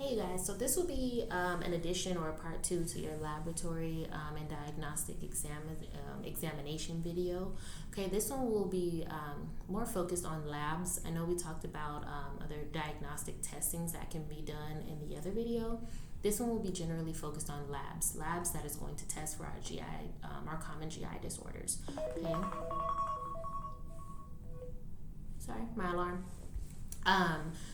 Hey guys, so this will be an addition or a part 2 to your laboratory and diagnostic examination video. Okay, this one will be more focused on labs. I know we talked about other diagnostic testings that can be done in the other video. This one will be generally focused on labs that is going to test for our GI, our common GI disorders. Okay. Sorry, my alarm.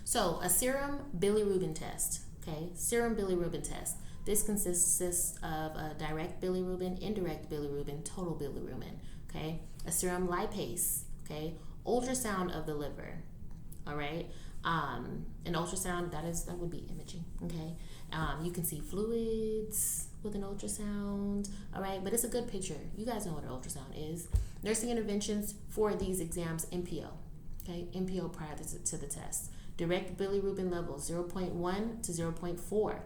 So a serum bilirubin test, okay? Serum bilirubin test. This consists of a direct bilirubin, indirect bilirubin, total bilirubin, okay? A serum lipase, okay? Ultrasound of the liver, all right? An ultrasound, that would be imaging, okay? You can see fluids with an ultrasound, all right? But it's a good picture. You guys know what an ultrasound is. Nursing interventions for these exams, NPO. Okay, NPO prior to the test. Direct bilirubin level 0.1 to 0.4.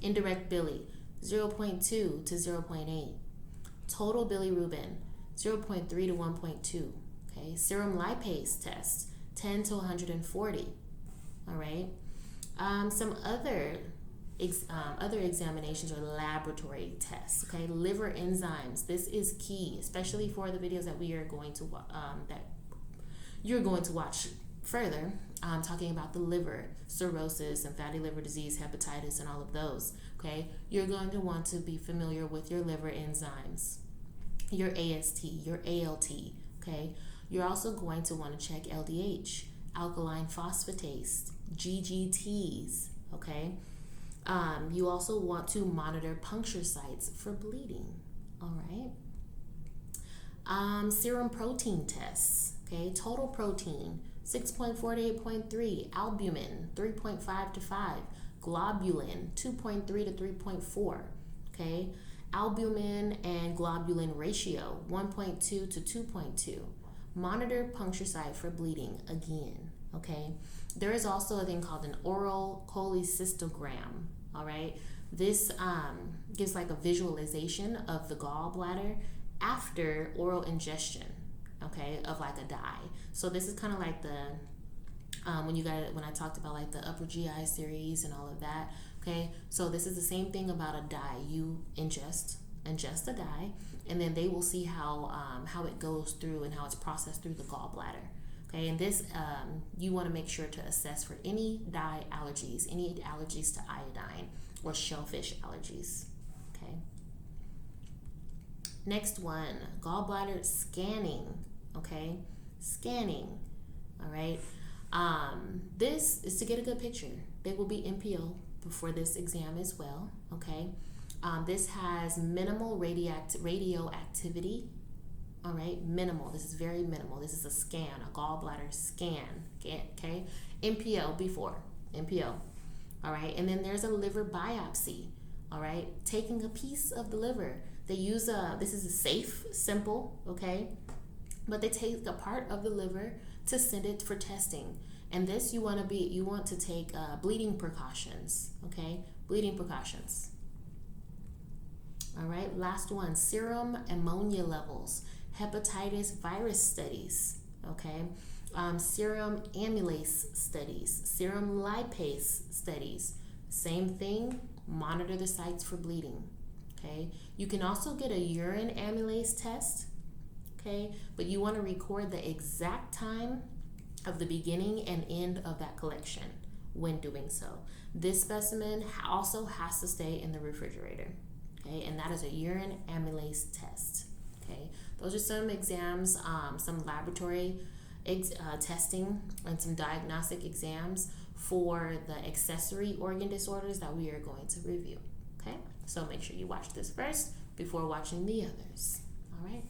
Indirect bili 0.2 to 0.8. Total bilirubin 0.3 to 1.2. Okay, serum lipase test 10 to 140. All right. Some other examinations or laboratory tests. Okay, liver enzymes. This is key, especially for the videos that we are going to that you're going to watch further, talking about the liver, cirrhosis and fatty liver disease, hepatitis, and all of those, okay? You're going to want to be familiar with your liver enzymes, your AST, your ALT, okay? You're also going to want to check LDH, alkaline phosphatase, GGTs, okay? You also want to monitor puncture sites for bleeding, all right? Serum protein tests. Okay, total protein 6.4 to 8.3, albumin 3.5 to 5, globulin 2.3 to 3.4. Okay, albumin and globulin ratio 1.2 to 2.2. Monitor puncture site for bleeding again. Okay, there is also a thing called an oral cholecystogram. All right, this gives like a visualization of the gallbladder after oral ingestion, okay, of like a dye. So this is kind of like the when I talked about like the upper GI series and all of that, okay? So this is the same thing about a dye. You ingest a dye, and then they will see how it goes through and how it's processed through the gallbladder, okay? And this you want to make sure to assess for any dye allergies, any allergies to iodine or shellfish allergies, okay? Next one, gallbladder scanning, okay? Scanning, all right? This is to get a good picture. They will be NPO before this exam as well, okay? This has minimal radioactivity, all right? Minimal, this is very minimal. This is a scan, a gallbladder scan, okay? NPO before, NPO, all right? And then there's a liver biopsy, all right? Taking a piece of the liver. They use this is a safe, simple, okay? But they take a part of the liver to send it for testing. And this you want to take bleeding precautions, okay? Bleeding precautions. All right, last one, serum ammonia levels, hepatitis virus studies, okay? Serum amylase studies, serum lipase studies. Same thing, monitor the sites for bleeding. Okay. You can also get a urine amylase test, okay, but you want to record the exact time of the beginning and end of that collection when doing so. This specimen also has to stay in the refrigerator, okay, and that is a urine amylase test, okay. Those are some exams, some laboratory testing and some diagnostic exams for the accessory organ disorders that we are going to review, okay. So make sure you watch this first before watching the others. All right.